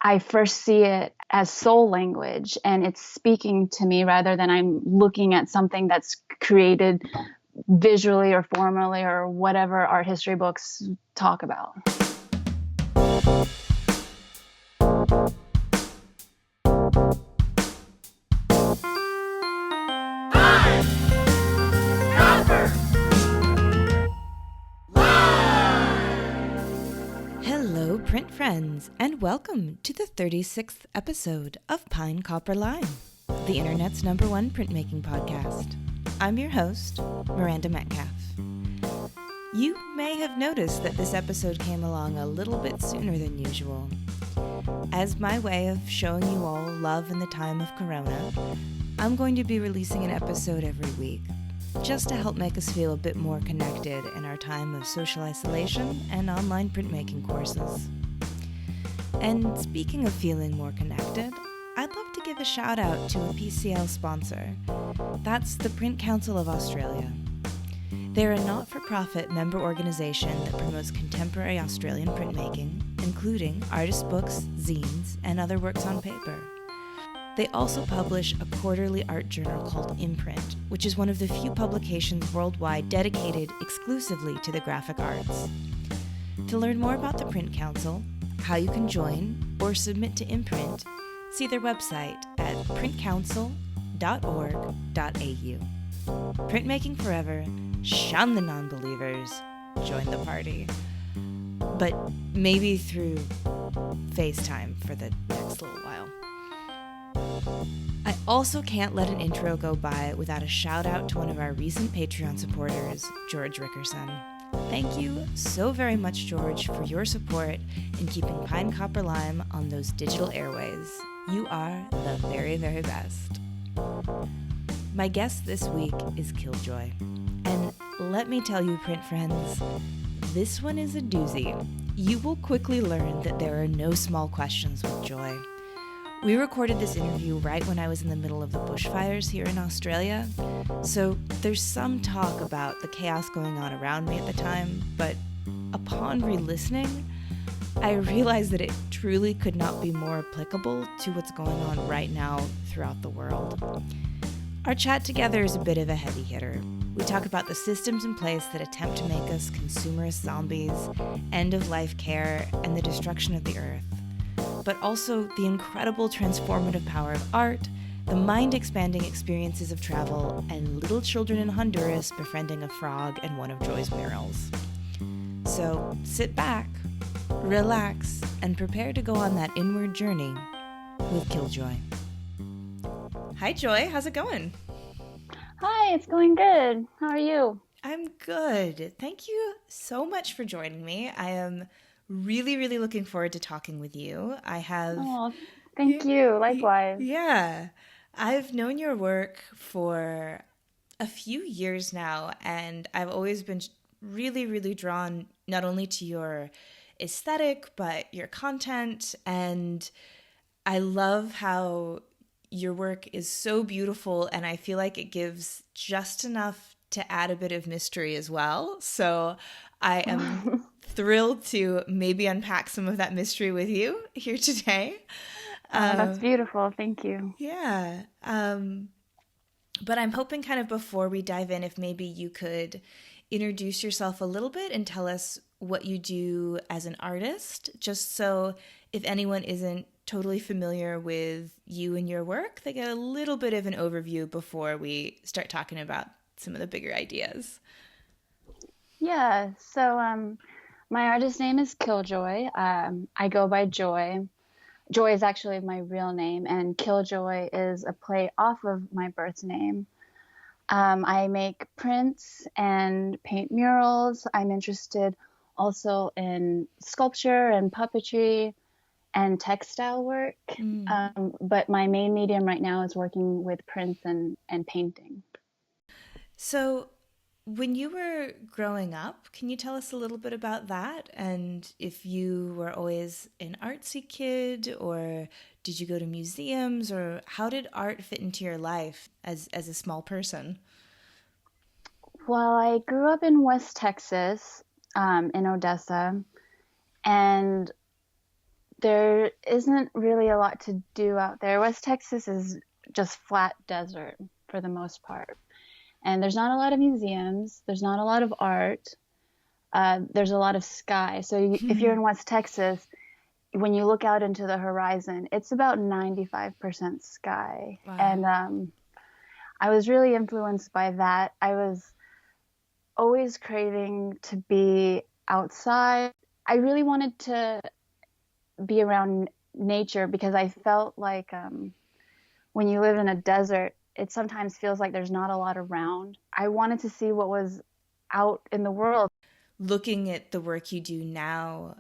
I first see it as soul language, and it's speaking to me rather than I'm looking at something that's created visually or formally or whatever art history books talk about. Hello, print friends, and welcome to the 36th episode of Pine Copper Lime, the internet's #1 printmaking podcast. I'm your host, Miranda Metcalf. You may have noticed that this episode came along a little bit sooner than usual. As my way of showing you all love in the time of Corona, I'm going to be releasing an episode every week, just to help make us feel a bit more connected in our time of social isolation and online printmaking courses. And speaking of feeling more connected, I'd love to give a shout out to a PCL sponsor. That's the Print Council of Australia. They're a not-for-profit member organization that promotes contemporary Australian printmaking, including artist books, zines, and other works on paper. They also publish a quarterly art journal called Imprint, which is one of the few publications worldwide dedicated exclusively to the graphic arts. To learn more about the Print Council, how you can join, or submit to Imprint, see their website at printcouncil.org.au. Printmaking forever, shun the non-believers, join the party. But maybe through FaceTime for the next little while. I also can't let an intro go by without a shout out to one of our recent Patreon supporters, George Rickerson. Thank you so very much, George, for your support in keeping Pine Copper Lime on those digital airways. You are the very, very best. My guest this week is Killjoy. And let me tell you, print friends, this one is a doozy. You will quickly learn that there are no small questions with Joy. We recorded this interview right when I was in the middle of the bushfires here in Australia, so there's some talk about the chaos going on around me at the time, but upon re-listening, I realized that it truly could not be more applicable to what's going on right now throughout the world. Our chat together is a bit of a heavy hitter. We talk about the systems in place that attempt to make us consumerist zombies, end-of-life care, and the destruction of the earth, but also the incredible transformative power of art, the mind-expanding experiences of travel, and little children in Honduras befriending a frog in one of Joy's murals. So sit back, relax, and prepare to go on that inward journey with Killjoy. Hi, Joy. How's it going? Hi, it's going good. How are you? I'm good. Thank you so much for joining me. I am really, really looking forward to talking with you. Oh, thank you. Likewise. Yeah. I've known your work for a few years now, and I've always been really, really drawn not only to your aesthetic, but your content. And I love how your work is so beautiful, and I feel like it gives just enough to add a bit of mystery as well. So I am thrilled to maybe unpack some of that mystery with you here today. That's beautiful. Thank you. Yeah. But I'm hoping kind of before we dive in, if maybe you could introduce yourself a little bit and tell us what you do as an artist, just so if anyone isn't totally familiar with you and your work, they get a little bit of an overview before we start talking about some of the bigger ideas. Yeah, so my artist name is Killjoy. I go by Joy. Joy is actually my real name, and Killjoy is a play off of my birth name. I make prints and paint murals. I'm interested also in sculpture and puppetry and textile work. But my main medium right now is working with prints and painting. So when you were growing up, can you tell us a little bit about that? And if you were always an artsy kid, or did you go to museums, or how did art fit into your life as a small person? Well, I grew up in West Texas, in Odessa, and There isn't really a lot to do out there. West Texas is just flat desert for the most part. And there's not a lot of museums, there's not a lot of art, there's a lot of sky. So if you're in West Texas, when you look out into the horizon, it's about 95% sky. Wow. And I was really influenced by that. I was always craving to be outside. I really wanted to be around nature because I felt like when you live in a desert, it sometimes feels like there's not a lot around. I wanted to see what was out in the world. Looking at the work you do now,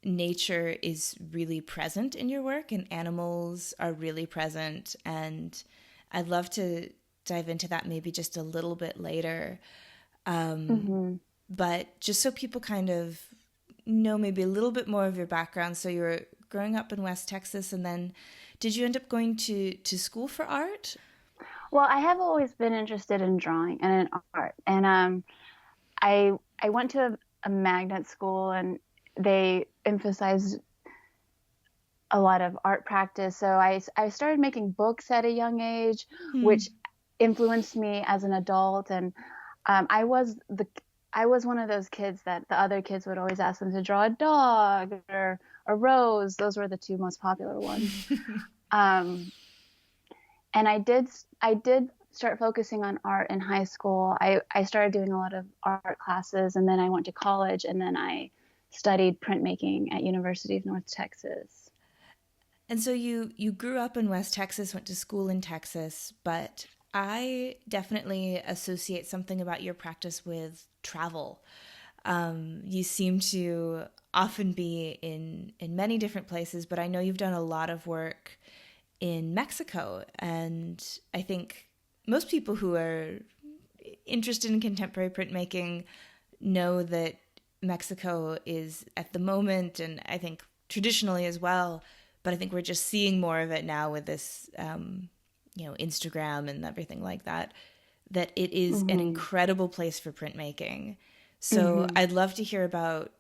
nature is really present in your work and animals are really present. And I'd love to dive into that maybe just a little bit later. Mm-hmm. But just so people kind of know maybe a little bit more of your background. So you're growing up in West Texas, and then did you end up going to school for art? Well, I have always been interested in drawing and in art, and I went to a magnet school, and they emphasized a lot of art practice. So I started making books at a young age, which influenced me as an adult. And I was one of those kids that the other kids would always ask them to draw a dog or a rose. Those were the two most popular ones. um, and I did start focusing on art in high school. I started doing a lot of art classes, and then I went to college, and then I studied printmaking at University of North Texas. And so you grew up in West Texas, went to school in Texas, but I definitely associate something about your practice with travel. You seem to often be in many different places, but I know you've done a lot of work in Mexico. And I think most people who are interested in contemporary printmaking know that Mexico is at the moment, and I think traditionally as well, but I think we're just seeing more of it now with this, Instagram and everything like that, that it is an Mm-hmm. incredible place for printmaking. So Mm-hmm. I'd love to hear about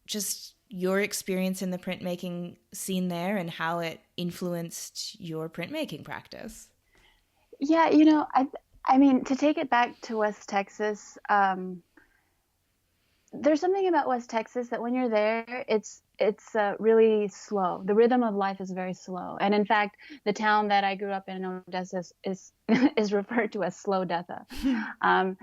just your experience in the printmaking scene there and how it influenced your printmaking practice. Yeah, I mean, to take it back to West Texas, there's something about West Texas that when you're there, it's really slow. The rhythm of life is very slow, and in fact, the town that I grew up in Odessa is is referred to as Slow Detha. Um,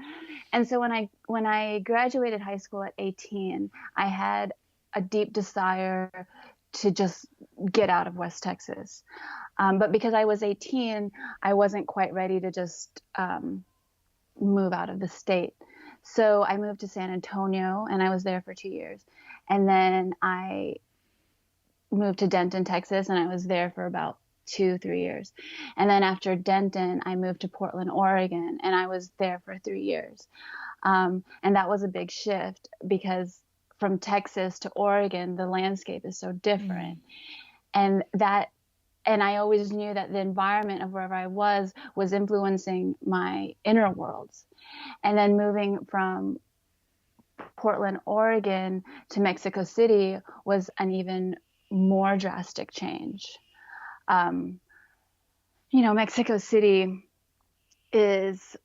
and so when I graduated high school at 18, I had a deep desire to just get out of West Texas. But because I was 18, I wasn't quite ready to just move out of the state. So I moved to San Antonio and I was there for 2 years. And then I moved to Denton, Texas, and I was there for about 2, 3 years. And then after Denton, I moved to Portland, Oregon, and I was there for 3 years. And that was a big shift because from Texas to Oregon, the landscape is so different. And I always knew that the environment of wherever I was influencing my inner worlds. And then moving from Portland, Oregon to Mexico City was an even more drastic change. Um, Mexico City is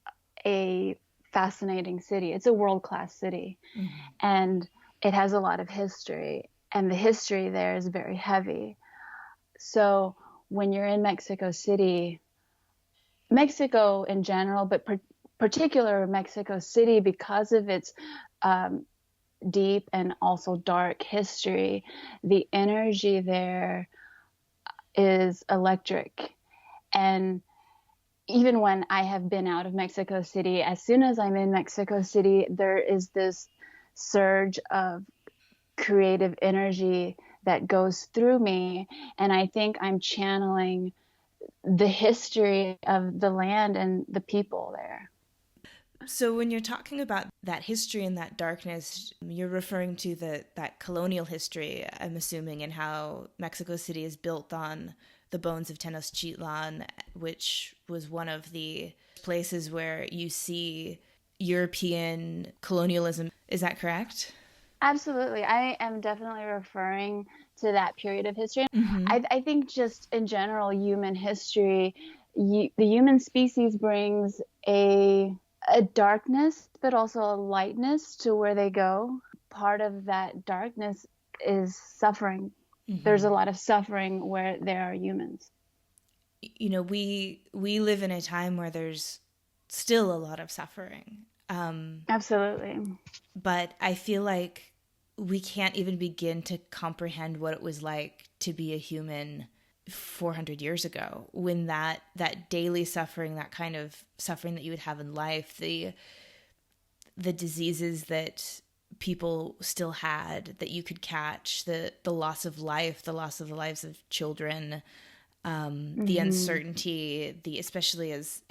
a fascinating city. It's a world-class city. Mm-hmm. And it has a lot of history. And the history there is very heavy. So when you're in Mexico City, Mexico in general, but particular Mexico City, because of its deep and also dark history, the energy there is electric. And even when I have been out of Mexico City, as soon as I'm in Mexico City, there is this surge of creative energy that goes through me. And I think I'm channeling the history of the land and the people there. So when you're talking about that history and that darkness, you're referring to that colonial history, I'm assuming, and how Mexico City is built on the bones of Tenochtitlan, which was one of the places where you see European colonialism. Is that correct? Absolutely. I am definitely referring to that period of history. Mm-hmm. I think just in general, human history, the human species brings a darkness, but also a lightness to where they go. Part of that darkness is suffering. There's Mm-hmm. a lot of suffering where there are humans. You know, we live in a time where there's still a lot of suffering. Absolutely. But I feel like we can't even begin to comprehend what it was like to be a human 400 years ago, when that daily suffering, that kind of suffering that you would have in life, the diseases that people still had that you could catch, the loss of life, the loss of the lives of children, the uncertainty, the especially as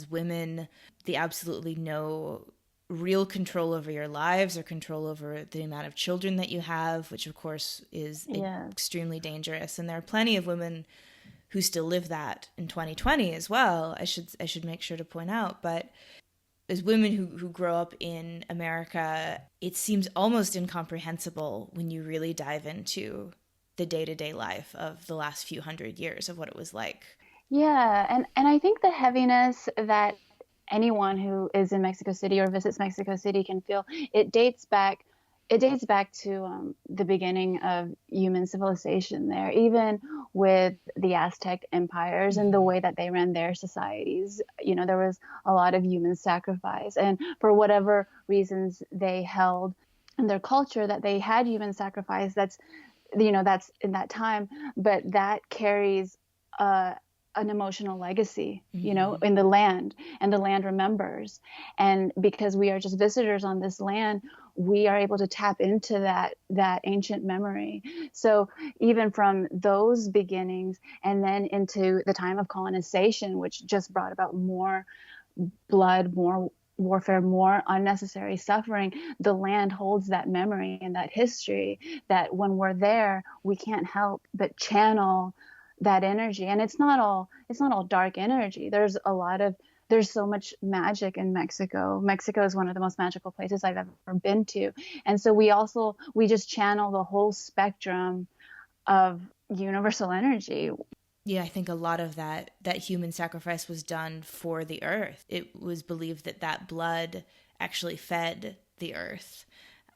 women, the absolutely no real control over your lives or control over the amount of children that you have, which of course is Yes. extremely dangerous. And there are plenty of women who still live that in 2020 as well. I should make sure to point out, but as women who grow up in America, it seems almost incomprehensible when you really dive into the day-to-day life of the last few hundred years of what it was like. Yeah, and I think the heaviness that anyone who is in Mexico City or visits Mexico City can feel, it dates back to the beginning of human civilization there, even with the Aztec empires and the Mm-hmm. way that they ran their societies. You know, there was a lot of human sacrifice, and for whatever reasons they held in their culture that they had human sacrifice, that's, you know, that's in that time, but that carries uh, an emotional legacy, you know, Mm-hmm. in the land, and the land remembers. And because we are just visitors on this land, we are able to tap into that ancient memory. So even from those beginnings and then into the time of colonization, which just brought about more blood, more warfare, more unnecessary suffering, the land holds that memory and that history that when we're there, we can't help but channel that energy. And it's not all dark energy. There's so much magic in Mexico. Mexico is one of the most magical places I've ever been to. And so we just channel the whole spectrum of universal energy. Yeah, I think a lot of that human sacrifice was done for the earth. It was believed that that blood actually fed the earth.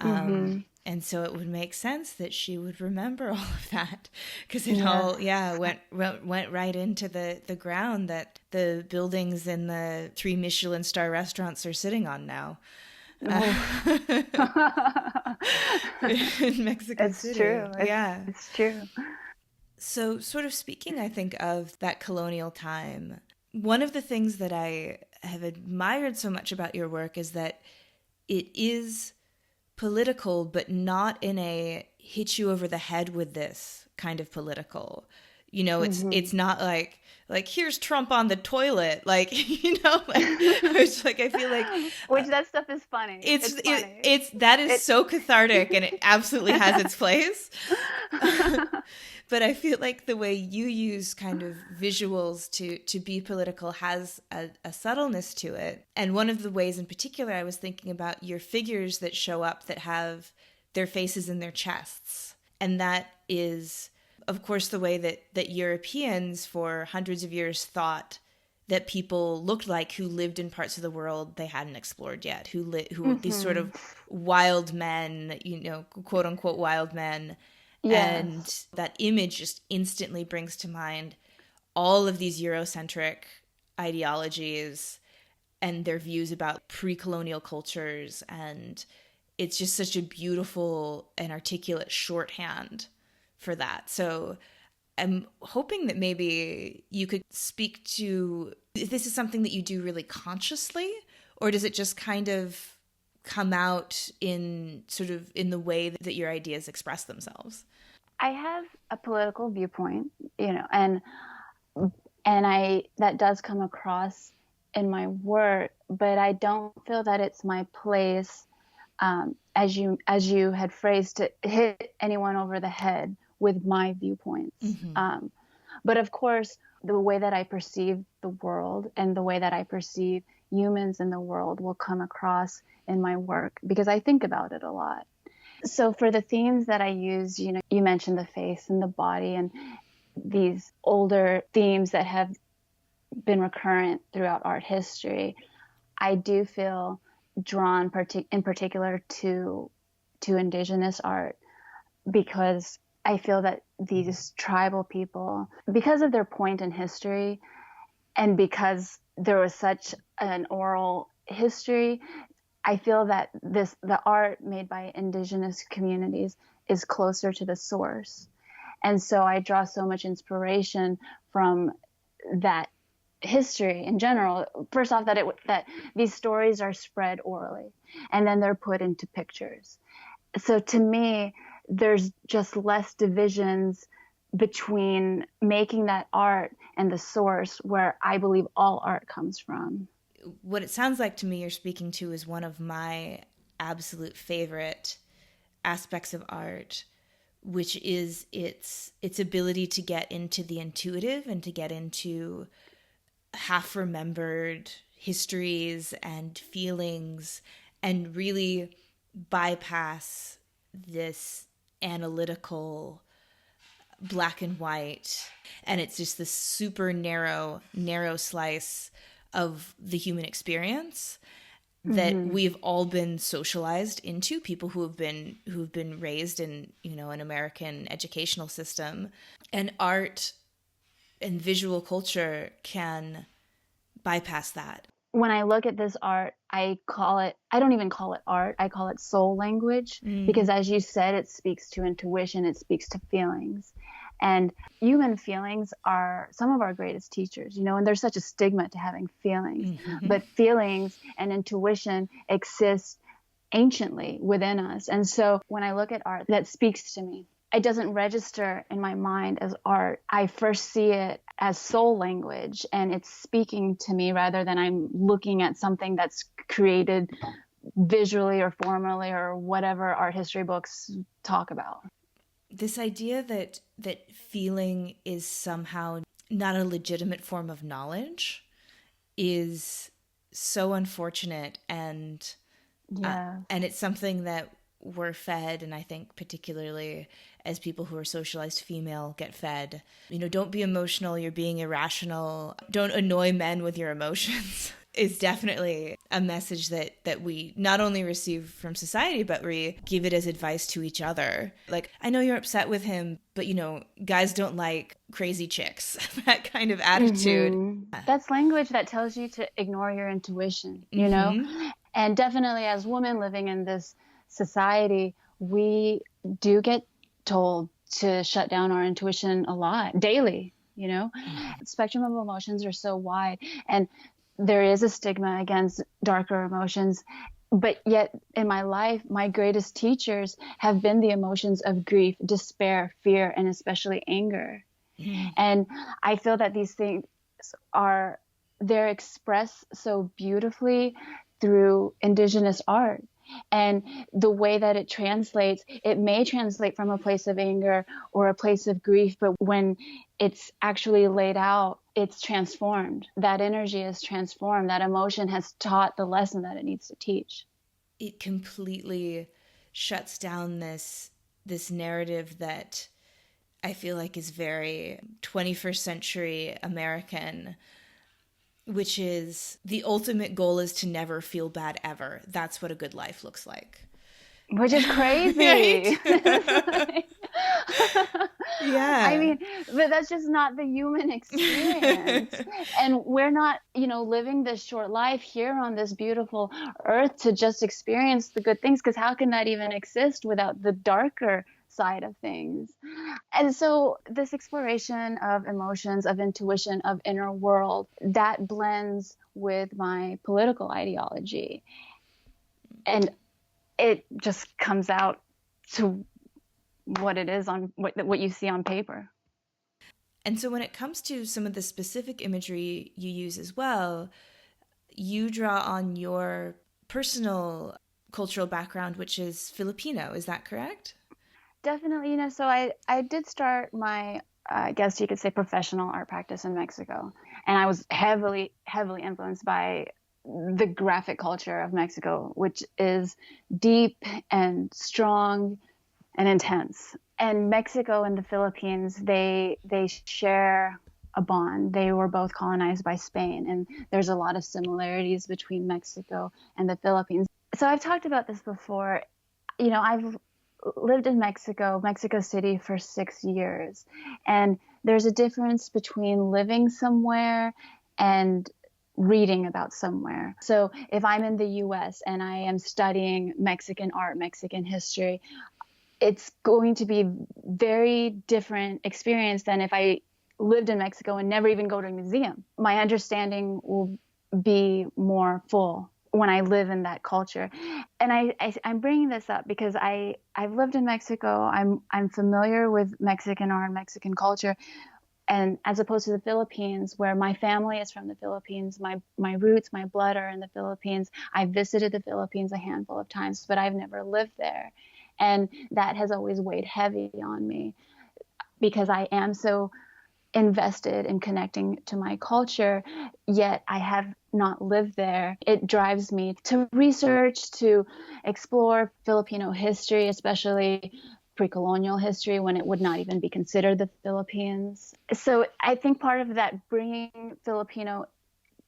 Mm-hmm. And so it would make sense that she would remember all of that, because it Yes. all, yeah, went right into the ground that the buildings and the 3 Michelin star restaurants are sitting on now. Oh. In Mexico It's true. City. Yeah. It's true. So, sort of speaking, I think, of that colonial time, one of the things that I have admired so much about your work is that it is political, but not in a hit you over the head with this kind of political. You know, Hmm. it's not like here's Trump on the toilet, like like it's like I feel like Which that stuff is funny. It's funny. it's that is It. so cathartic, and it absolutely has its place. But I feel like the way you use kind of visuals to be political has a subtleness to it. And one of the ways in particular I was thinking about your figures that show up that have their faces in their chests. And that is, of course, the way that Europeans for hundreds of years thought that people looked like who lived in parts of the world they hadn't explored yet, who these sort Hmm. of wild men, quote unquote wild men. And Yes. that image just instantly brings to mind all of these Eurocentric ideologies and their views about pre-colonial cultures. And it's just such a beautiful and articulate shorthand for that. So I'm hoping that maybe you could speak to if this is something that you do really consciously, or does it just kind of come out in sort of in the way that your ideas express themselves? I have a political viewpoint, you know, and I that does come across in my work, but I don't feel that it's my place, as you had phrased, to hit anyone over the head with my viewpoints. Mm-hmm. But of course, the way that I perceive the world and the way that I perceive humans in the world will come across in my work because I think about it a lot. So for the themes that I use, you mentioned the face and the body and these older themes that have been recurrent throughout art history. I do feel drawn in particular to indigenous art because I feel that these tribal people, because of their point in history and because there was such an oral history, I feel that the art made by indigenous communities is closer to the source. And so I draw so much inspiration from that history in general. First off, that these stories are spread orally and then they're put into pictures. So to me, there's just less divisions between making that art and the source, where I believe all art comes from. What it sounds like to me you're speaking to is one of my absolute favorite aspects of art, which is its ability to get into the intuitive and to get into half-remembered histories and feelings and really bypass this analytical black and white. And it's just this super narrow slice of the human experience that we've all been socialized into, people who've been raised in, an American educational system. And art and visual culture can bypass that. When I look at this art, I don't even call it art, I call it soul language, because as you said, it speaks to intuition, it speaks to feelings. And human feelings are some of our greatest teachers, and there's such a stigma to having feelings. But feelings and intuition exist anciently within us. And so when I look at art that speaks to me, it doesn't register in my mind as art. I first see it as soul language, and it's speaking to me rather than I'm looking at something that's created visually or formally or whatever art history books talk about. This idea that feeling is somehow not a legitimate form of knowledge is so unfortunate, and it's something that we're fed, and I think particularly as people who are socialized female get fed. Don't be emotional, you're being irrational. Don't annoy men with your emotions is definitely a message that we not only receive from society, but we give it as advice to each other. Like, I know you're upset with him, but guys don't like crazy chicks. That kind of attitude. That's language that tells you to ignore your intuition, know? And definitely as women living in this society, we do get told to shut down our intuition a lot, daily, The spectrum of emotions are so wide, and there is a stigma against darker emotions. But yet in my life, my greatest teachers have been the emotions of grief, despair, fear, and especially anger. And I feel that these things they're expressed so beautifully through indigenous art. And the way that it translates, it may translate from a place of anger or a place of grief, but when it's actually laid out, it's transformed. That energy is transformed. That emotion has taught the lesson that it needs to teach. It completely shuts down this narrative that I feel like is very 21st century American, which is the ultimate goal is to never feel bad ever. That's what a good life looks like. Which is crazy. Yeah. I mean, but that's just not the human experience. And we're not, living this short life here on this beautiful earth to just experience the good things, because how can that even exist without the darker side of things? And so this exploration of emotions, of intuition, of inner world, that blends with my political ideology. And it just comes out to what it is on what you see on paper. And so when it comes to some of the specific imagery you use as well, you draw on your personal cultural background, which is Filipino. Is that correct? Definitely. So I did start my, I guess you could say, professional art practice in Mexico. And I was heavily, heavily influenced by the graphic culture of Mexico, which is deep and strong and intense. And Mexico and the Philippines, they share a bond. They were both colonized by Spain, and there's a lot of similarities between Mexico and the Philippines. So I've talked about this before. I've lived in Mexico City for 6 years, and there's a difference between living somewhere and reading about somewhere. So if I'm in the US and I am studying Mexican art, Mexican history, it's going to be very different experience than if I lived in Mexico and never even go to a museum. My understanding will be more full when I live in that culture. And I'm bringing this up because I've lived in Mexico. I'm familiar with Mexican art, Mexican culture, and as opposed to the Philippines, where my family is from the Philippines, my roots, my blood are in the Philippines. I've visited the Philippines a handful of times, but I've never lived there. And that has always weighed heavy on me because I am so invested in connecting to my culture, yet I have not lived there. It drives me to research, to explore Filipino history, especially pre-colonial history when it would not even be considered the Philippines. So I think part of that bringing Filipino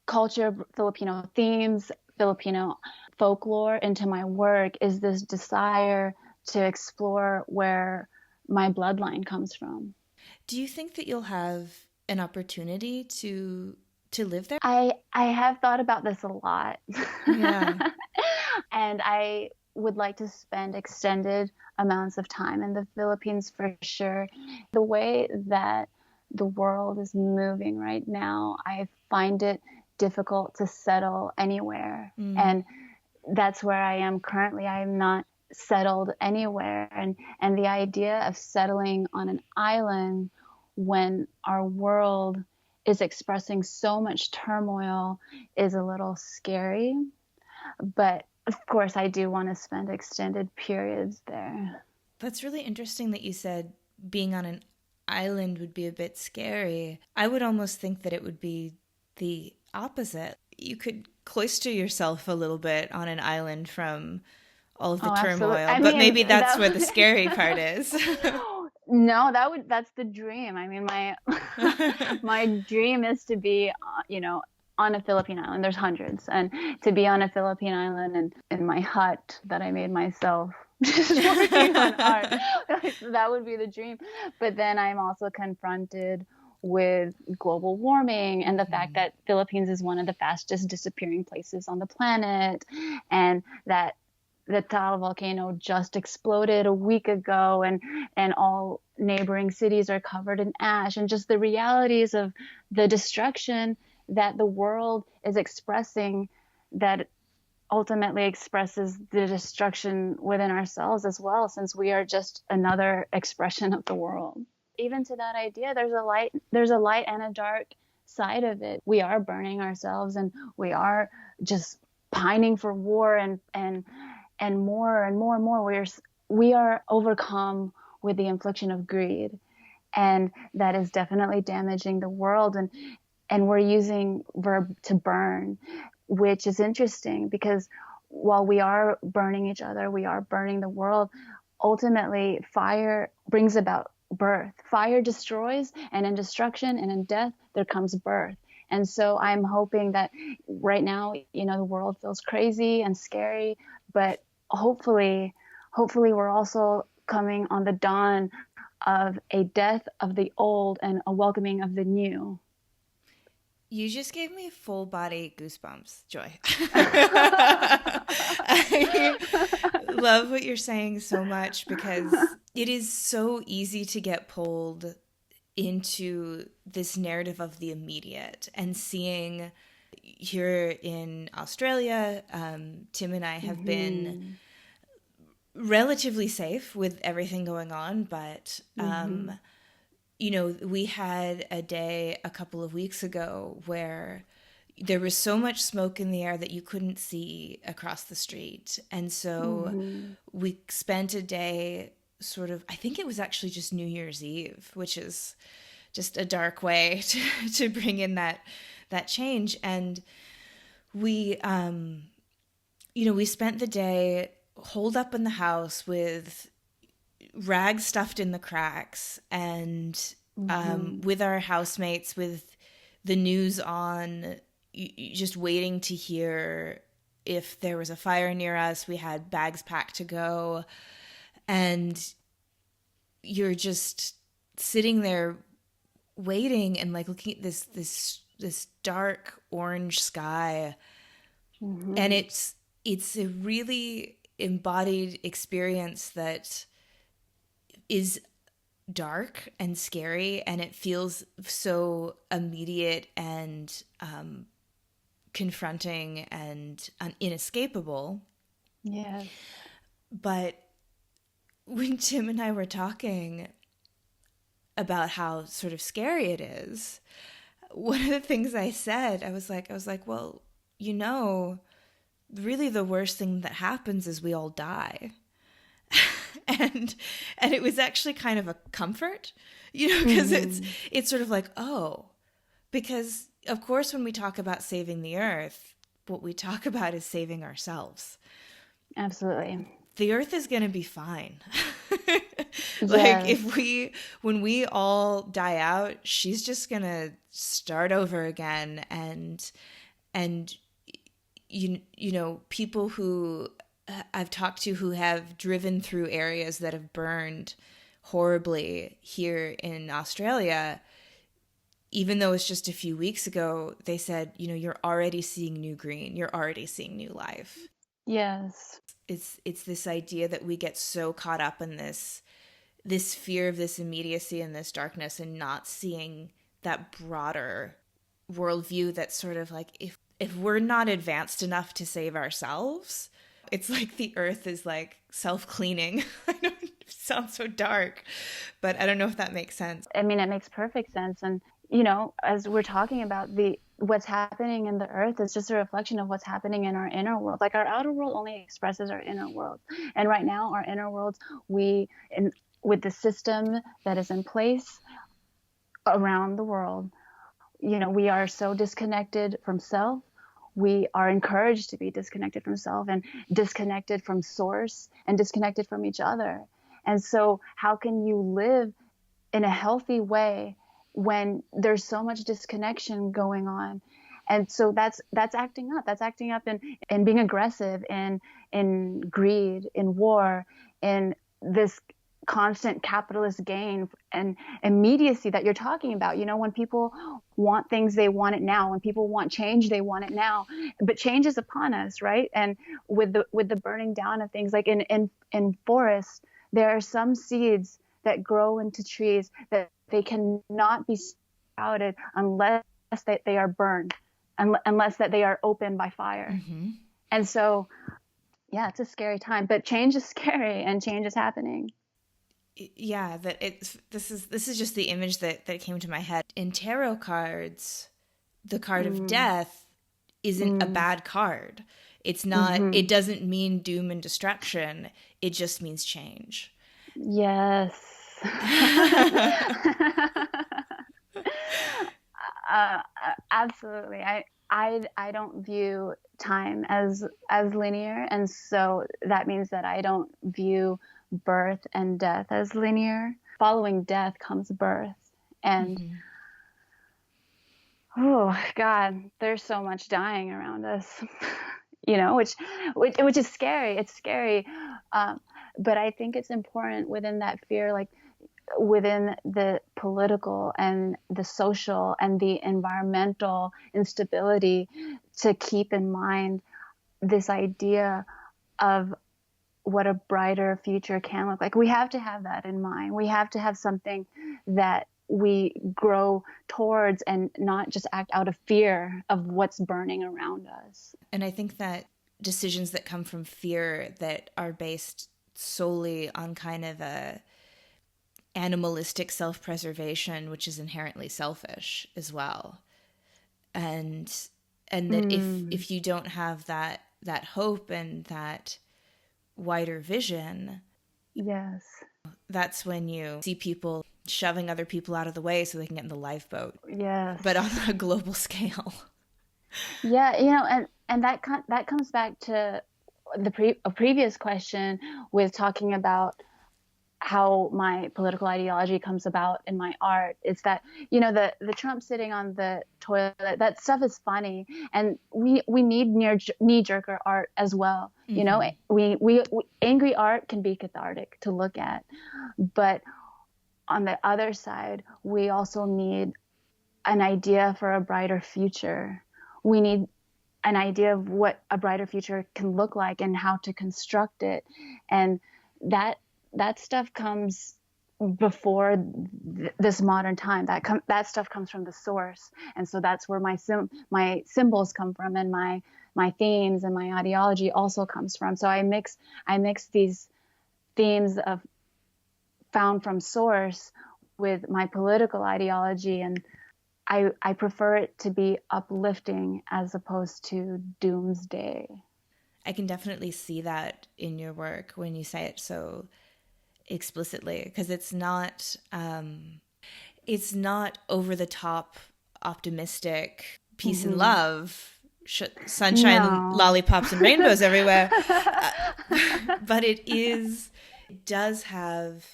culture, Filipino themes, Filipino folklore into my work is this desire to explore where my bloodline comes from. Do you think that you'll have an opportunity to live there? I have thought about this a lot. Yeah. And I would like to spend extended amounts of time in the Philippines for sure. The way that the world is moving right now, I find it difficult to settle anywhere. And that's where I am currently. I am not settled anywhere. And the idea of settling on an island when our world is expressing so much turmoil is a little scary. But of course, I do want to spend extended periods there. That's really interesting that you said being on an island would be a bit scary. I would almost think that it would be the opposite. You could cloister yourself a little bit on an island from all of the turmoil, but maybe that's where the scary part is. No, that's the dream. I mean, my dream is to be, on a Philippine island. There's hundreds, and to be on a Philippine island and in my hut that I made myself, just working on art. That would be the dream. But then I'm also confronted with global warming and the fact that Philippines is one of the fastest disappearing places on the planet, and that the Taal volcano just exploded a week ago, and all neighboring cities are covered in ash, and just the realities of the destruction that the world is expressing that ultimately expresses the destruction within ourselves as well, since we are just another expression of the world. Even to that idea, there's a light and a dark side of it. We are burning ourselves, and we are just pining for war and more and more and more. We are overcome with the infliction of greed, and that is definitely damaging the world. And we're using verb to burn, which is interesting because while we are burning each other, we are burning the world. Ultimately, fire brings about birth. Fire destroys, and in destruction and in death, there comes birth. And so I'm hoping that right now, the world feels crazy and scary, but hopefully we're also coming on the dawn of a death of the old and a welcoming of the new. You just gave me full body goosebumps, Joy. I love what you're saying so much because it is so easy to get pulled into this narrative of the immediate. And seeing here in Australia, Tim and I have been relatively safe with everything going on, but we had a day a couple of weeks ago where there was so much smoke in the air that you couldn't see across the street. And so we spent a day I think it was actually just New Year's Eve, which is just a dark way to bring in that change. And we we spent the day holed up in the house with rags stuffed in the cracks and Mm-hmm. with our housemates with the news on, just waiting to hear if there was a fire near us. We had bags packed to go, and you're just sitting there waiting and like looking at this dark orange sky, and Mm-hmm. it's a really embodied experience that is dark and scary, and it feels so immediate and confronting and inescapable. Yes. But when Tim and I were talking about how sort of scary it is, one of the things I was like, well, really the worst thing that happens is we all die. and and it was actually kind of a comfort, because it's Mm-hmm. it's sort of like, oh, because of course when we talk about saving the earth, what we talk about is saving ourselves. Absolutely. The earth is going to be fine. Like, Yes. when we all die out, she's just going to start over again. And people who I've talked to who have driven through areas that have burned horribly here in Australia, even though it's just a few weeks ago, they said, you're already seeing new green, you're already seeing new life. Yes. It's this idea that we get so caught up in this fear of this immediacy and this darkness, and not seeing that broader worldview that's sort of like, if we're not advanced enough to save ourselves, it's like the earth is like self-cleaning. I know it sounds so dark, but I don't know if that makes sense. I mean, it makes perfect sense. And, as we're talking about what's happening in the earth is just a reflection of what's happening in our inner world. Like our outer world only expresses our inner world. And right now, our inner worlds, with the system that is in place around the world, we are so disconnected from self. We are encouraged to be disconnected from self and disconnected from source and disconnected from each other. And so, how can you live in a healthy way when there's so much disconnection going on? And so that's acting up. That's acting up in being aggressive, in greed, in war, in this constant capitalist gain and immediacy that you're talking about. When people want things, they want it now. When people want change, they want it now. But change is upon us, right? And with the burning down of things, like in forests, there are some seeds that grow into trees that they cannot be sprouted unless that they are burned, unless that they are opened by fire. Mm-hmm. And so, yeah, it's a scary time, but change is scary and change is happening. Yeah, that it's this is just the image that came to my head. In tarot cards, the card of Mm, death isn't a mm, bad card. It's not, mm-hmm. it doesn't mean doom and destruction. It just means change. Yes. uh, Absolutely. I don't view time as linear, and so that means that I don't view birth and death as linear. Following death comes birth, and Mm-hmm. oh God, there's so much dying around us, which is scary. It's scary, um, but I think it's important within that fear, like within the political and the social and the environmental instability, to keep in mind this idea of what a brighter future can look like. We have to have that in mind. We have to have something that we grow towards and not just act out of fear of what's burning around us. And I think that decisions that come from fear that are based solely on kind of a animalistic self-preservation, which is inherently selfish as well. And that Mm, if you don't have that hope and that wider vision, yes. that's when you see people shoving other people out of the way so they can get in the lifeboat, Yes. but on a global scale. Yeah, and that comes back to a previous question with talking about how my political ideology comes about in my art. It's that, the Trump sitting on the toilet, that stuff is funny, and we need knee jerker art as well. Mm-hmm. We angry art can be cathartic to look at, but on the other side, we also need an idea for a brighter future. We need an idea of what a brighter future can look like and how to construct it. And that that stuff comes before this modern time. That stuff comes from the source. And so that's where my symbols come from, and my themes and my ideology also comes from. So I mix these themes of found from source with my political ideology, and I prefer it to be uplifting as opposed to doomsday. I can definitely see that in your work when you say it so explicitly, because it's not over the top optimistic peace and Mm-hmm. love, sunshine, No. lollipops and rainbows everywhere. uh, but it does have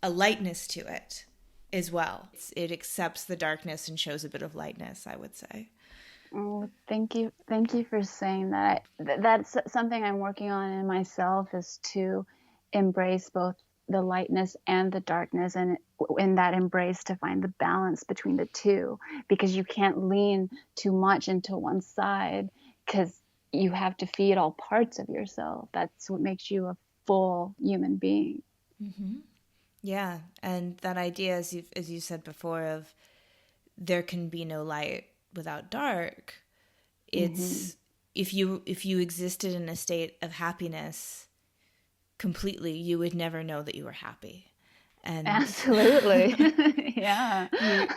a lightness to it as well. It accepts the darkness and shows a bit of lightness, I would say. Oh, thank you for saying that. That's something I'm working on in myself, is to embrace both the lightness and the darkness, and in that embrace to find the balance between the two, because you can't lean too much into one side, because you have to feed all parts of yourself. That's what makes you a full human being. Mm-hmm. Yeah, and that idea, as you said before, of there can be no light without dark. Hmm. It's if you existed in a state of happiness completely, you would never know that you were happy. And Absolutely. Yeah. you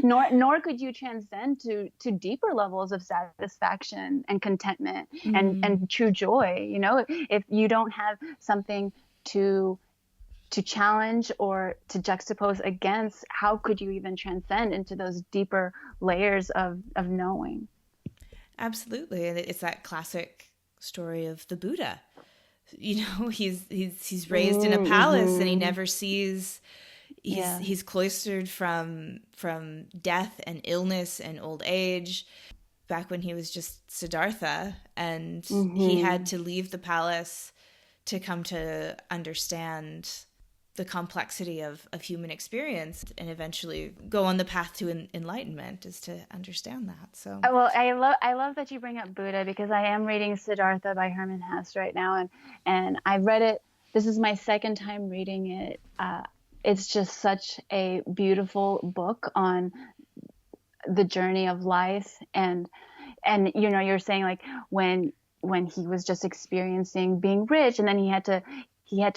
Nor could you transcend to deeper levels of satisfaction and contentment mm, and true joy. If you don't have something to challenge or to juxtapose against, how could you even transcend into those deeper layers of knowing? absolutely, and it's that classic story of the Buddha. You know, he's raised in a palace and he Mm-hmm. never sees. Yeah. He's cloistered from death and illness and old age. Back when he was just Siddhartha, and he had Mm-hmm. to leave the palace to come to understand the complexity of human experience and eventually go on the path to enlightenment, is to understand that. So Well, I love that you bring up Buddha, because I am reading Siddhartha by Herman Hesse right now, and I've read it. This is my second time reading it. It's just such a beautiful book on the journey of life, and you're saying, like, when he was just experiencing being rich, and then he had to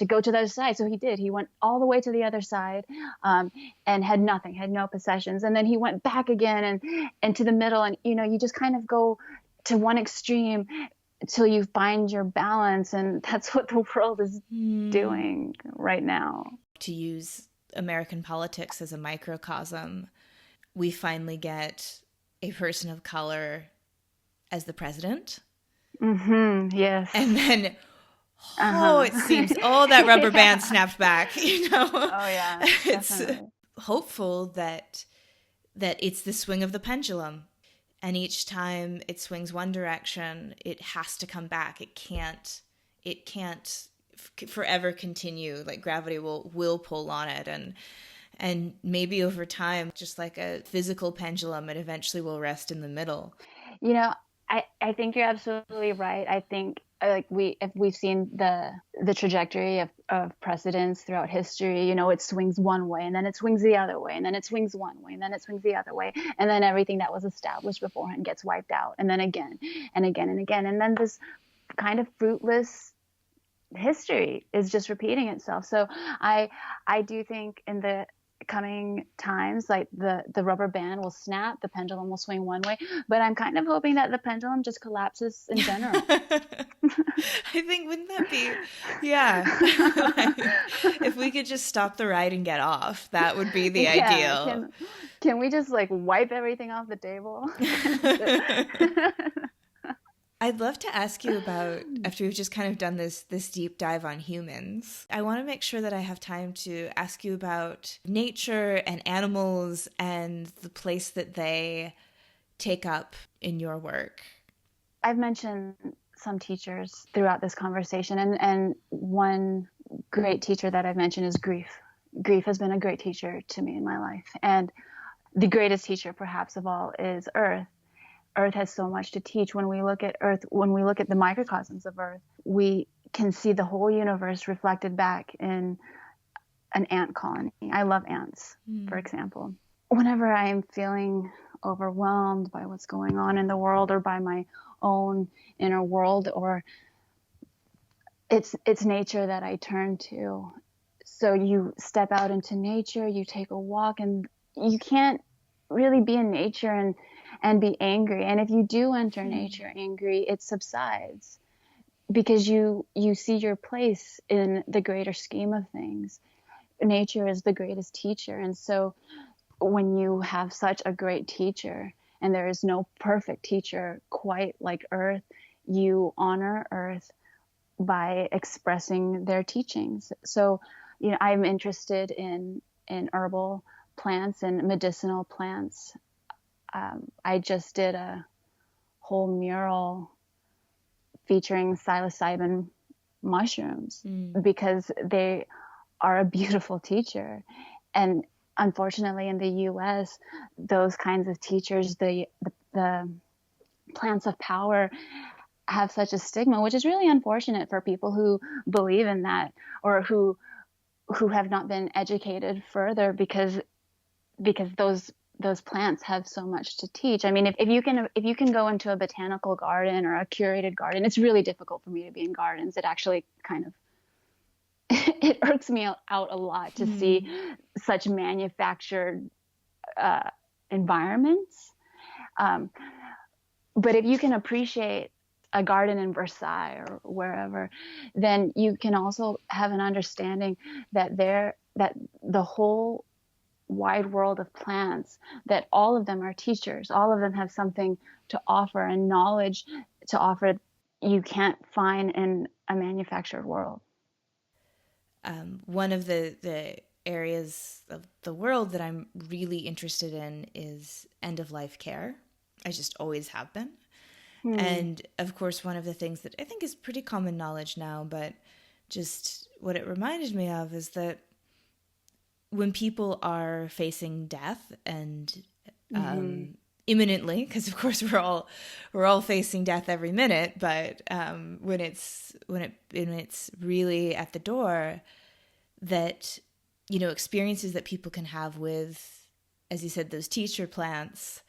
go to the other side. So he went all the way to the other side, um, and had nothing, had no possessions, and then he went back again, and to the middle, and you just kind of go to one extreme till you find your balance, and that's what the world is doing right now. to use American politics as a microcosm, we finally get a person of color as the president. Mm-hmm. And Yes. then, oh, Uh-huh. it seems, oh, that rubber band Yeah. snapped back, you know? Oh yeah, It's definitely. hopeful that it's the swing of the pendulum. And each time it swings one direction, it has to come back. It can't forever continue. Like gravity will pull on it, and maybe over time, just like a physical pendulum, it eventually will rest in the middle. You know, I think you're absolutely right. I think, like, if we've seen the trajectory of precedents throughout history, it swings one way, and then it swings the other way, and then it swings one way, and then it swings the other way, and then everything that was established beforehand gets wiped out, and then again and again and again, and then this kind of fruitless history is just repeating itself. So I I do think in the coming times, like the rubber band will snap, the pendulum will swing one way, but I'm kind of hoping that the pendulum just collapses in general. I think, wouldn't that be, yeah. Like, if we could just stop the ride and get off, that would be the Yeah, ideal. can we just like wipe everything off the table? I'd love to ask you about, after we've just kind of done this deep dive on humans, I want to make sure that I have time to ask you about nature and animals and the place that they take up in your work. I've mentioned some teachers throughout this conversation, and one great teacher that I've mentioned is grief. Grief has been a great teacher to me in my life, and the greatest teacher perhaps of all is Earth. Earth has so much to teach. When we look at Earth, when we look at the microcosms of Earth, we can see the whole universe reflected back in an ant colony. I love ants, for example. Whenever I am feeling overwhelmed by what's going on in the world, or by my own inner world, or it's nature that I turn to. So you step out into nature, you take a walk, and you can't really be in nature and be angry. And if you do enter nature angry, it subsides because you see your place in the greater scheme of things. Nature is the greatest teacher. And so when you have such a great teacher, and there is no perfect teacher quite like Earth, you honor Earth by expressing their teachings. So, I'm interested in herbal plants and medicinal plants. I just did a whole mural featuring psilocybin mushrooms because they are a beautiful teacher. And unfortunately, in the U.S., those kinds of teachers, the plants of power, have such a stigma, which is really unfortunate for people who believe in that, or who have not been educated further, because those plants have so much to teach. I mean, if you can go into a botanical garden or a curated garden, it's really difficult for me to be in gardens. It actually kind of it irks me out a lot to see such manufactured environments. But if you can appreciate a garden in Versailles or wherever, then you can also have an understanding that the whole wide world of plants, that all of them are teachers. All of them have something to offer and knowledge to offer you can't find in a manufactured world. One of the areas of the world that I'm really interested in is end-of-life care. I just always have been. And of course, one of the things that I think is pretty common knowledge now, but just what it reminded me of is that when people are facing death and imminently, because of course we're all facing death every minute, but when it's really at the door, that experiences that people can have with, as you said, those teacher plants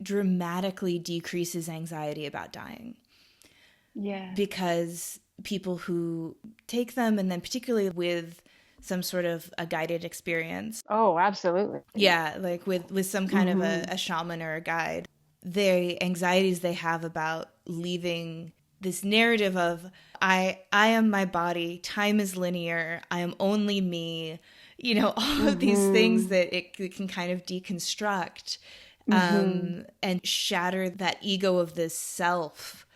dramatically decreases anxiety about dying. Yeah. Because people who take them, and then particularly with some sort of a guided experience. Oh, absolutely. Yeah, like with some kind of a shaman or a guide, the anxieties they have about leaving this narrative of I am my body, time is linear, I am only me, all of these things that it can kind of deconstruct and shatter that ego of this self.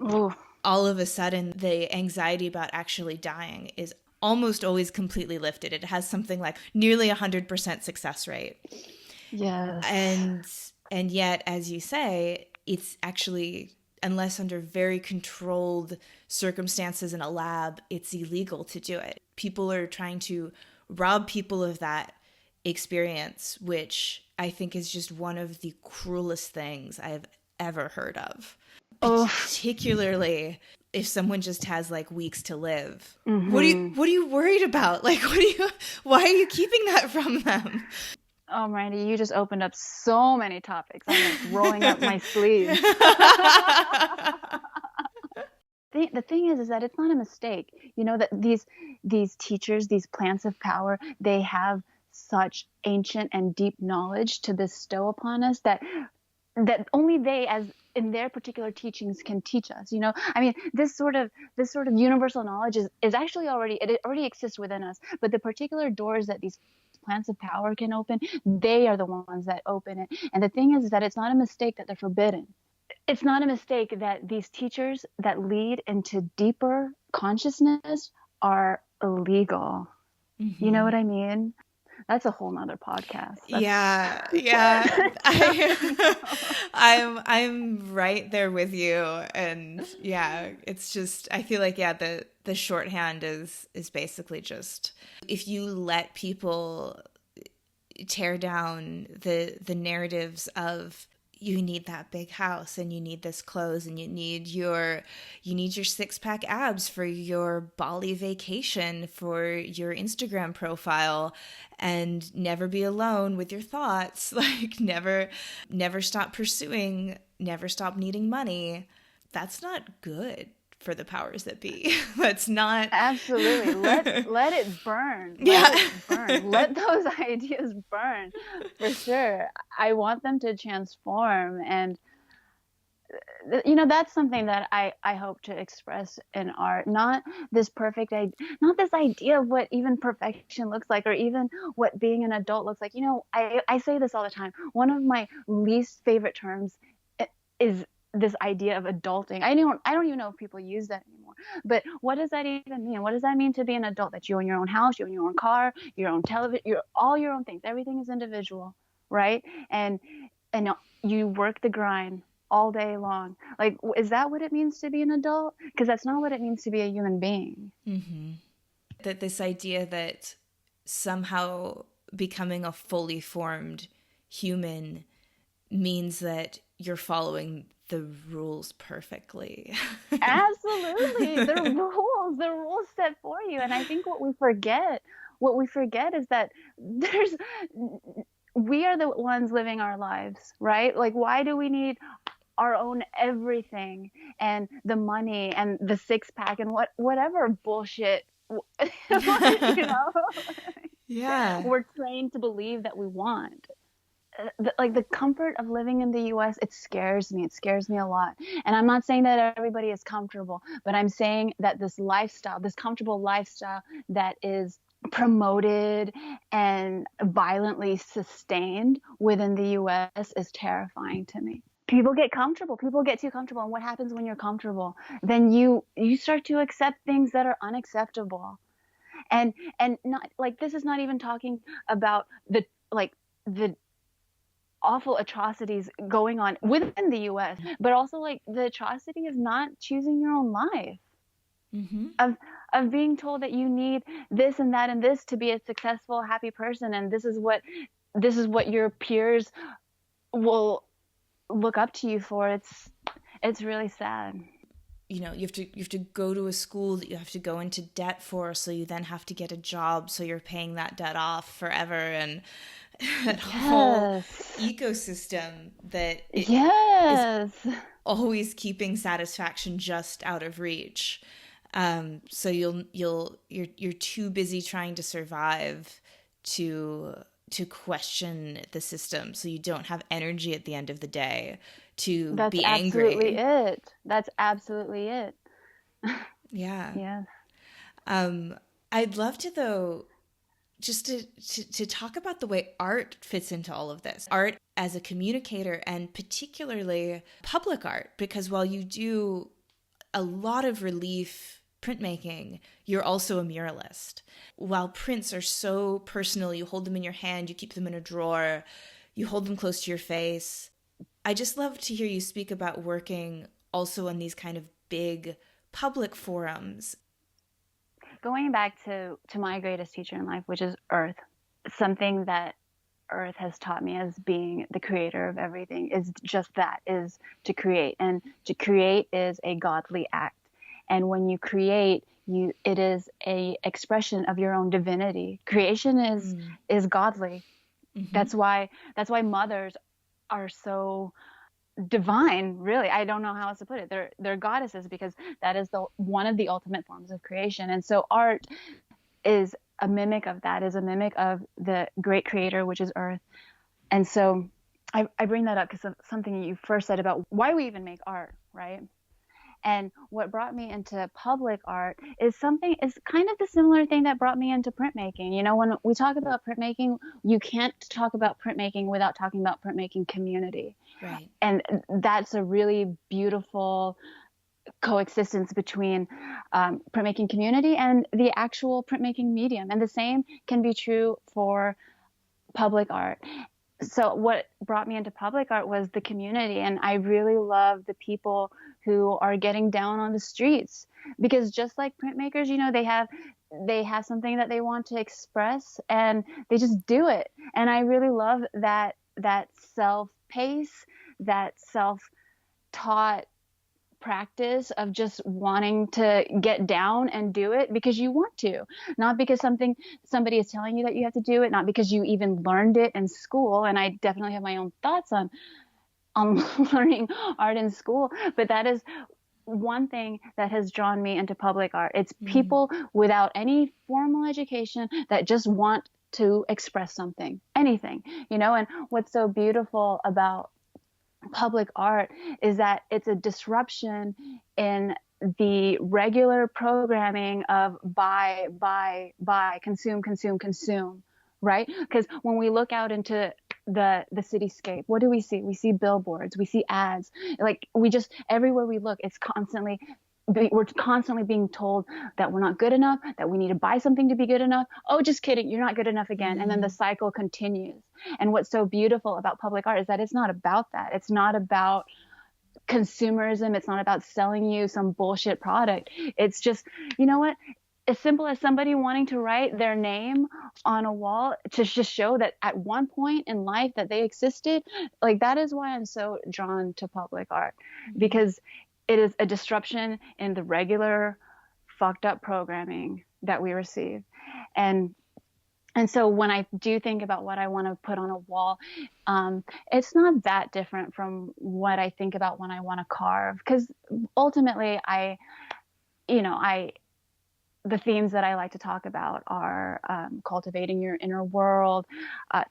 Oh. All of a sudden, the anxiety about actually dying is almost always completely lifted. It has something like nearly 100% success rate. Yes. And yet, as you say, it's actually, unless under very controlled circumstances in a lab, it's illegal to do it. People are trying to rob people of that experience, which I think is just one of the cruelest things I've ever heard of. Particularly if someone just has like weeks to live. What are you worried about? Like, why are you keeping that from them? Oh, Miranda, you just opened up so many topics. I'm like rolling up my sleeves. The thing is that it's not a mistake. That these teachers, these plants of power, they have such ancient and deep knowledge to bestow upon us that only they, as in their particular teachings, can teach us. I mean, this sort of universal knowledge is actually it already exists within us, but the particular doors that these plants of power can open, they are the ones that open it. And the thing is that it's not a mistake that they're forbidden. It's not a mistake that these teachers that lead into deeper consciousness are illegal. You know what I mean? That's a whole nother podcast. Yeah. I'm right there with you. And yeah, it's just, I feel like, the shorthand is basically just, if you let people tear down the narratives of, you need that big house and you need this clothes and you need your 6-pack abs for your Bali vacation, for your Instagram profile, and never be alone with your thoughts. Like never stop pursuing, never stop needing money. That's not good for the powers that be. That's not. Absolutely. Let it burn. Let it burn. Let those ideas burn, for sure. I want them to transform, and that's something that I hope to express in art. Not this not this idea of what even perfection looks like, or even what being an adult looks like. I say this all the time. One of my least favorite terms is this idea of adulting. I don't even know if people use that anymore. But what does that even mean? What does that mean to be an adult? That you own your own house, you own your own car, your own television, all your own things. Everything is individual, right? And you work the grind all day long. Like, is that what it means to be an adult? Because that's not what it means to be a human being. Mm-hmm. That this idea that somehow becoming a fully formed human means that you're following the rules perfectly. Absolutely. The rules set for you. And I think what we forget is that we are the ones living our lives, right? Like, why do we need our own everything and the money and the 6-pack and whatever bullshit, Yeah. we're trained to believe that we want. The comfort of living in the US, it scares me a lot. And I'm not saying that everybody is comfortable, but I'm saying that this comfortable lifestyle that is promoted and violently sustained within the US is terrifying to me. People get comfortable. People get too comfortable. And what happens when you're comfortable? Then you start to accept things that are unacceptable. And not like, this is not even talking about the awful atrocities going on within the US, but also like the atrocity of not choosing your own life. Mm-hmm. Of being told that you need this and that and this to be a successful, happy person, and this is what your peers will look up to you for. It's really sad. You have to go to a school that you have to go into debt for, so you then have to get a job, so you're paying that debt off forever, and that whole ecosystem that is always keeping satisfaction just out of reach. So you're too busy trying to survive to question the system, so you don't have energy at the end of the day to be angry. That's absolutely it. Yeah. Yes. I'd love to, though, just to talk about the way art fits into all of this. Art as a communicator, and particularly public art, because while you do a lot of relief printmaking, you're also a muralist. While prints are so personal, you hold them in your hand, you keep them in a drawer, you hold them close to your face. I just love to hear you speak about working also on these kind of big public forums. Going back to my greatest teacher in life, which is Earth, something that Earth has taught me as being the creator of everything is just that, is to create. And to create is a godly act. And when you create, it is a expression of your own divinity. Creation is godly. Mm-hmm. That's why mothers are so divine, really. I don't know how else to put it. They're goddesses, because that is one of the ultimate forms of creation. And so art is a mimic of that, is a mimic of the great creator, which is Earth. And so I bring that up because of something you first said about why we even make art, right? And what brought me into public art is kind of the similar thing that brought me into printmaking. You know, when we talk about printmaking, you can't talk about printmaking without talking about printmaking community. Right. And that's a really beautiful coexistence between printmaking community and the actual printmaking medium. And the same can be true for public art. So what brought me into public art was the community, and I really love the people who are getting down on the streets, because just like printmakers, you know, they have something that they want to express and they just do it. And I really love that self pace, that self taught practice of just wanting to get down and do it because you want to, not because somebody is telling you that you have to do it, not because you even learned it in school. And I definitely have my own thoughts on learning art in school, but that is one thing that has drawn me into public art. It's people without any formal education that just want to express something, anything, you know. And what's so beautiful about public art is that it's a disruption in the regular programming of buy, consume, right? Because when we look out into the cityscape, what do we see? We see billboards, we see ads. Like, we just, everywhere we look, we're constantly being told that we're not good enough, that we need to buy something to be good enough. Oh, just kidding, you're not good enough again. And then the cycle continues. And what's so beautiful about public art is that it's not about that. It's not about consumerism. It's not about selling you some bullshit product. It's just, you know what? As simple as somebody wanting to write their name on a wall to just show that at one point in life that they existed. Like, that is why I'm so drawn to public art, because it is a disruption in the regular fucked up programming that we receive. And so when I do think about what I want to put on a wall, it's not that different from what I think about when I want to carve, because ultimately the themes that I like to talk about are cultivating your inner world,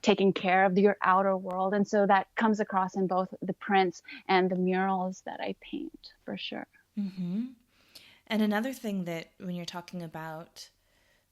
taking care of your outer world. And so that comes across in both the prints and the murals that I paint, for sure. Mm-hmm. And another thing that when you're talking about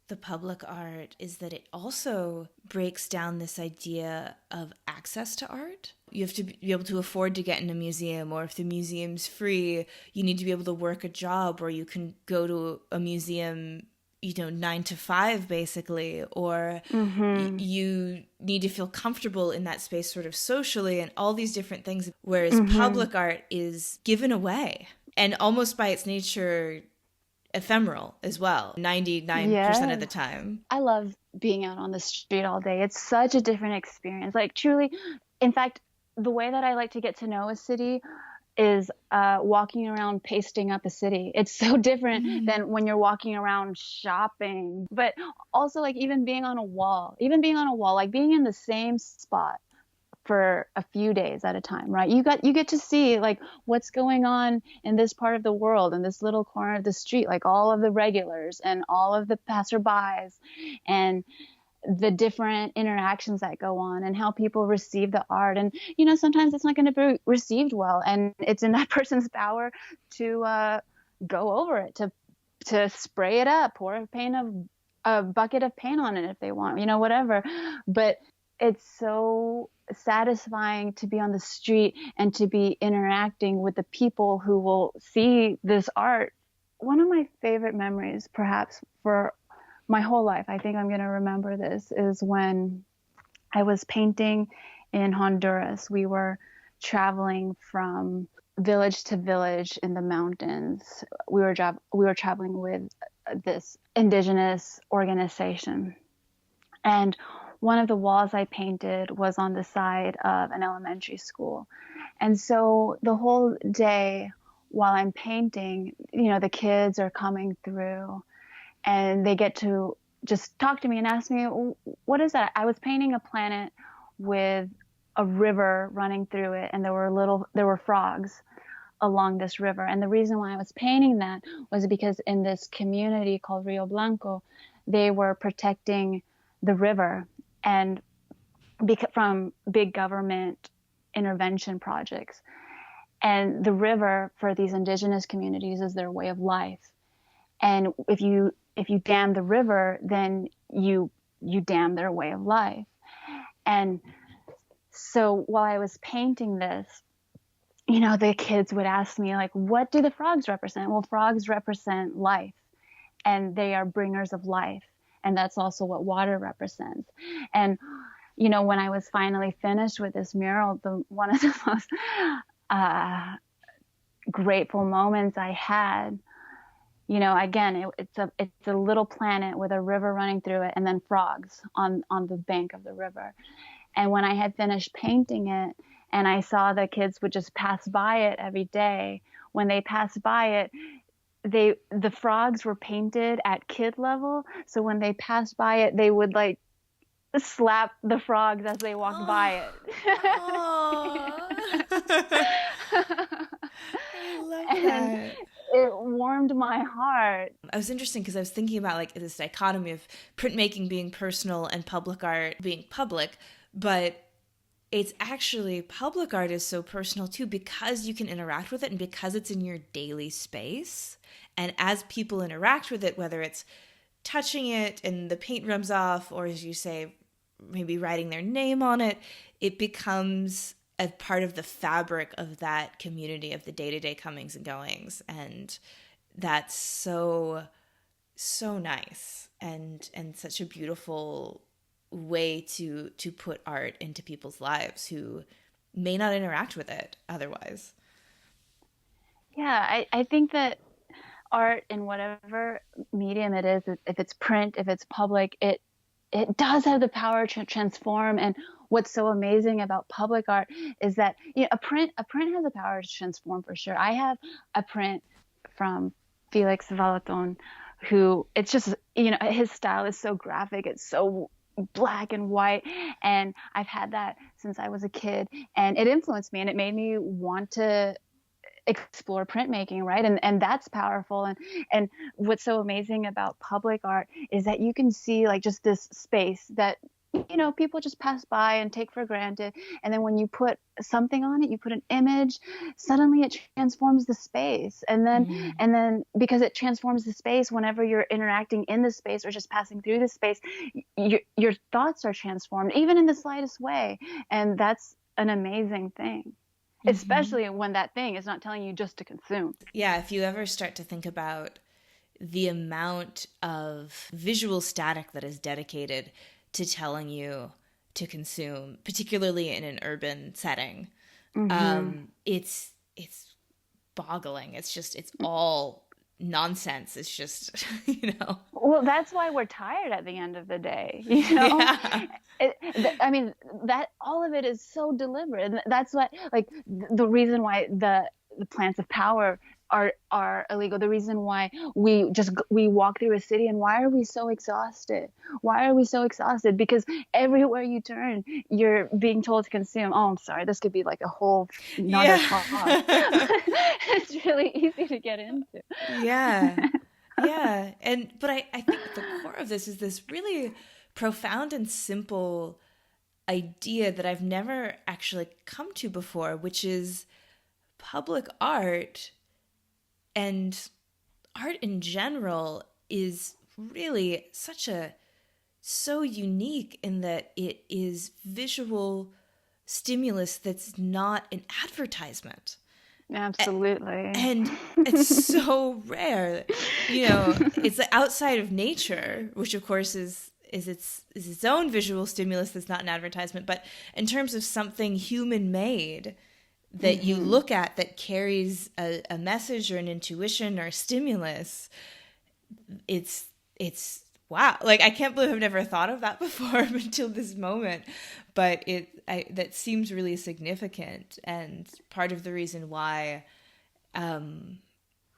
the public art is that it also breaks down this idea of access to art. You have to be able to afford to get in a museum, or if the museum's free, you need to be able to work a job where you can go to a museum, 9 to 5 basically, or you need to feel comfortable in that space sort of socially and all these different things. Whereas public art is given away and almost by its nature ephemeral as well, 99% of the time. I love being out on the street all day. It's such a different experience. Like, truly, in fact, the way that I like to get to know a city is walking around pasting up a city. It's so different than when you're walking around shopping. But also, like, even being on a wall, like being in the same spot for a few days at a time, right? You get to see like what's going on in this part of the world, in this little corner of the street, like all of the regulars and all of the passerbys and the different interactions that go on and how people receive the art. And, sometimes it's not going to be received well, and it's in that person's power to go over it, to spray it up, pour a bucket of paint on it if they want, whatever. But it's so satisfying to be on the street and to be interacting with the people who will see this art. One of my favorite memories, perhaps for my whole life, I think I'm going to remember this, is when I was painting in Honduras. We were traveling from village to village in the mountains. We were traveling with this indigenous organization. And one of the walls I painted was on the side of an elementary school. And so the whole day while I'm painting, the kids are coming through and they get to just talk to me and ask me, what is that? I was painting a planet with a river running through it, and there were frogs along this river. And the reason why I was painting that was because in this community called Rio Blanco, they were protecting the river and from big government intervention projects. And the river for these indigenous communities is their way of life. And if you dam the river, then you dam their way of life. And so while I was painting this, the kids would ask me, like, what do the frogs represent? Well, frogs represent life, and they are bringers of life. And that's also what water represents. And, when I was finally finished with this mural, one of the most grateful moments I had, again, it's a little planet with a river running through it and then frogs on the bank of the river. And when I had finished painting it and I saw the kids would just pass by it every day, when they passed by it, the frogs were painted at kid level. So when they passed by it, they would like slap the frogs as they walked by it. I love that. It warmed my heart. I was interesting because I was thinking about like this dichotomy of printmaking being personal and public art being public, but it's actually public art is so personal too because you can interact with it and because it's in your daily space. And as people interact with it, whether it's touching it and the paint rubs off, or as you say, maybe writing their name on it, it becomes a part of the fabric of that community, of the day-to-day comings and goings. And that's so nice and such a beautiful way to put art into people's lives who may not interact with it otherwise. Yeah, I think that art in whatever medium it is, if it's print, if it's public, it does have the power to transform. And what's so amazing about public art is that a print has the power to transform for sure. I have a print from Felix Valaton, who it's just his style is so graphic, it's so black and white, and I've had that since I was a kid, and it influenced me and it made me want to explore printmaking, right? And that's powerful. And what's so amazing about public art is that you can see like just this space that people just pass by and take for granted, and then when you put something on it, you put an image, suddenly it transforms the space. And then because it transforms the space, whenever you're interacting in the space or just passing through the space, your thoughts are transformed even in the slightest way. And that's an amazing thing. Especially when that thing is not telling you just to consume. Yeah, if you ever start to think about the amount of visual static that is dedicated to telling you to consume, particularly in an urban setting, it's boggling. It's all nonsense. It's just, Well, that's why we're tired at the end of the day, Yeah. That all of it is so deliberate. And that's what, like, the reason why the plants of power are illegal. The reason why we walk through a city, and why are we so exhausted? Why are we so exhausted? Because everywhere you turn, you're being told to consume. Oh, I'm sorry. This could be like a whole nother talk. It's really easy to get into. Yeah. Yeah. But I think the core of this is this really profound and simple idea that I've never actually come to before, which is public art and art in general is really so unique in that it is visual stimulus that's not an advertisement. Absolutely. And it's so rare. It's outside of nature, which of course is its own visual stimulus that's not an advertisement. But in terms of something human made that you look at that carries a message or an intuition or a stimulus, it's wow. Like, I can't believe I've never thought of that before until this moment. But that seems really significant, and part of the reason why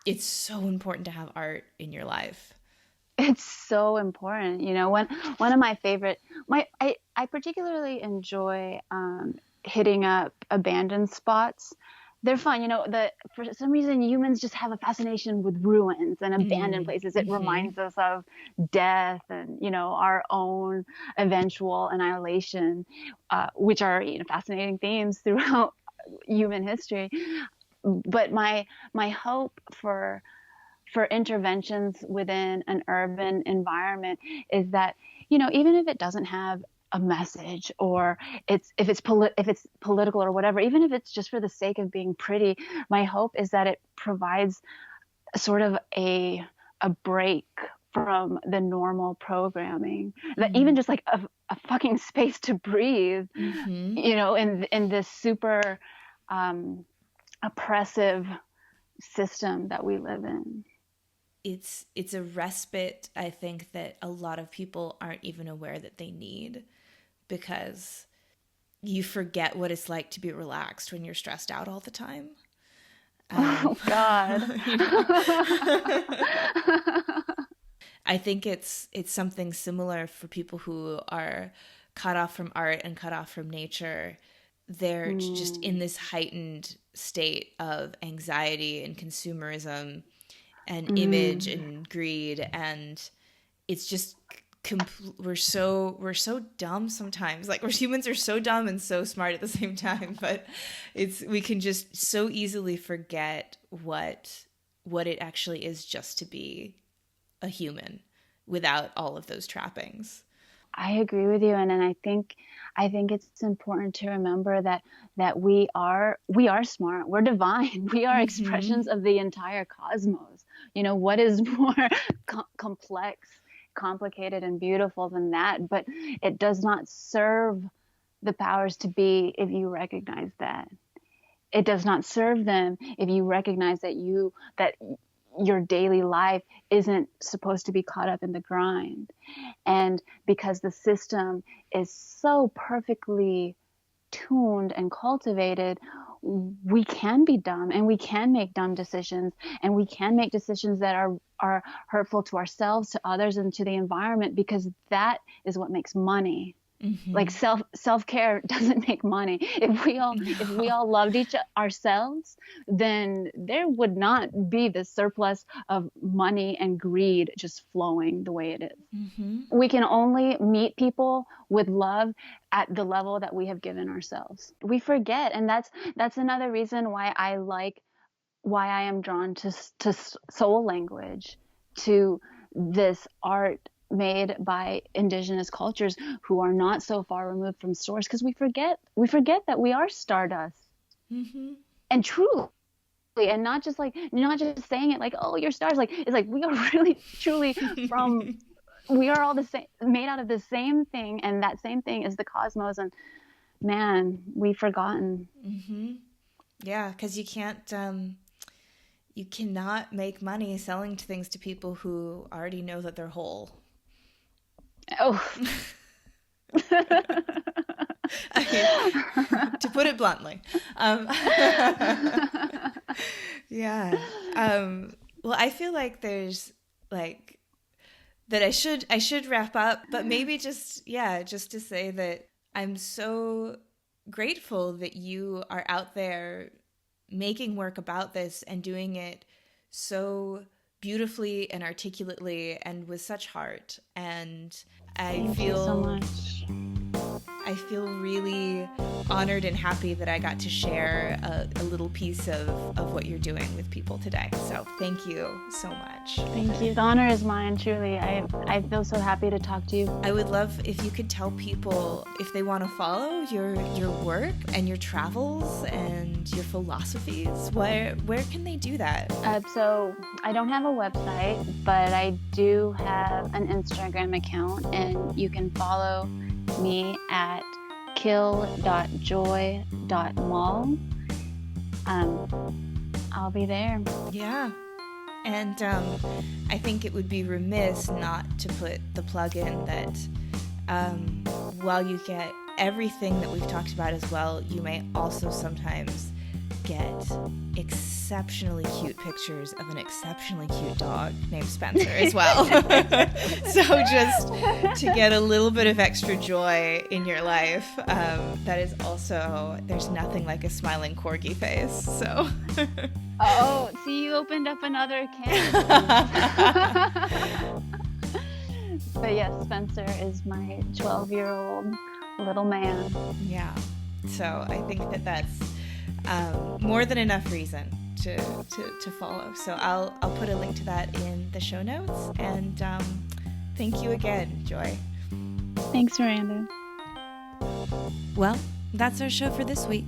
it's so important to have art in your life. It's so important. One of my favorite, I particularly enjoy hitting up abandoned spots they're fun. For some reason, humans just have a fascination with ruins and abandoned places. It reminds us of death and, our own eventual annihilation, which are, fascinating themes throughout human history. But my hope for interventions within an urban environment is that, even if it doesn't have a message, or if it's political or whatever, even if it's just for the sake of being pretty, my hope is that it provides sort of a break from the normal programming, that even just like a fucking space to breathe, in this super oppressive system that we live in. It's a respite, I think, that a lot of people aren't even aware that they need, because you forget what it's like to be relaxed when you're stressed out all the time. Oh God. I think it's something similar for people who are cut off from art and cut off from nature. They're just in this heightened state of anxiety and consumerism and image and greed, and it's just we're so dumb sometimes. Like, humans are so dumb and so smart at the same time, but we can just so easily forget what it actually is just to be a human without all of those trappings. I agree with you, and I think it's important to remember that we are smart, we're divine, we are expressions of the entire cosmos. What is more complex, complicated, and beautiful than that? But it does not serve the powers to be if you recognize that. It does not serve them if you recognize that your daily life isn't supposed to be caught up in the grind. And because the system is so perfectly tuned and cultivated, we can be dumb, and we can make dumb decisions, and we can make decisions that are hurtful to ourselves, to others, and to the environment, because that is what makes money. Like self-care doesn't make money. If we all loved ourselves, then there would not be the surplus of money and greed just flowing the way it is. We can only meet people with love at the level that we have given ourselves. We forget, and that's another reason why I am drawn to soul language, to this art made by indigenous cultures who are not so far removed from source, because we forget that we are stardust. And truly, and not just saying it like, oh, you're stars. Like, it's like we are really truly we are all the same, made out of the same thing, and that same thing is the cosmos. And man, we've forgotten. Yeah, because you cannot make money selling things to people who already know that they're whole. Oh. To put it bluntly. Yeah. Well, I feel like there's like that I should wrap up, but maybe just to say that I'm so grateful that you are out there making work about this and doing it so beautifully and articulately and with such heart. And Thank you so much. I feel really honored and happy that I got to share a little piece of what you're doing with people today. So thank you so much. Thank you. The honor is mine, truly. I feel so happy to talk to you. I would love if you could tell people, if they want to follow your work and your travels and your philosophies, where can they do that? So I don't have a website, but I do have an Instagram account, and you can follow me at kill.joy.mall. I'll be there. Yeah. And I think it would be remiss not to put the plug in that while you get everything that we've talked about as well, you may also sometimes get exceptionally cute pictures of an exceptionally cute dog named Spencer as well. So just to get a little bit of extra joy in your life, that is also, there's nothing like a smiling corgi face. So. Oh, see, you opened up another can. But yes, Spencer is my 12-year-old little man. Yeah. So I think that that's more than enough reason to follow. So I'll put a link to that in the show notes. And thank you again, Joy. Thanks, Miranda. Well, that's our show for this week.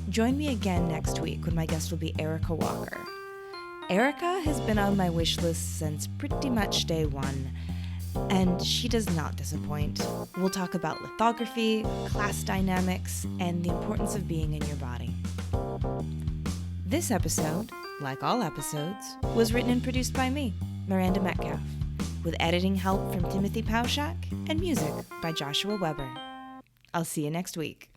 Join me again next week when my guest will be Erica Walker. Erica has been on my wish list since pretty much day one, and she does not disappoint. We'll talk about lithography, class dynamics, and the importance of being in your body. This episode, like all episodes, was written and produced by me, Miranda Metcalf, with editing help from Timothy Pauschak and music by Joshua Weber. I'll see you next week.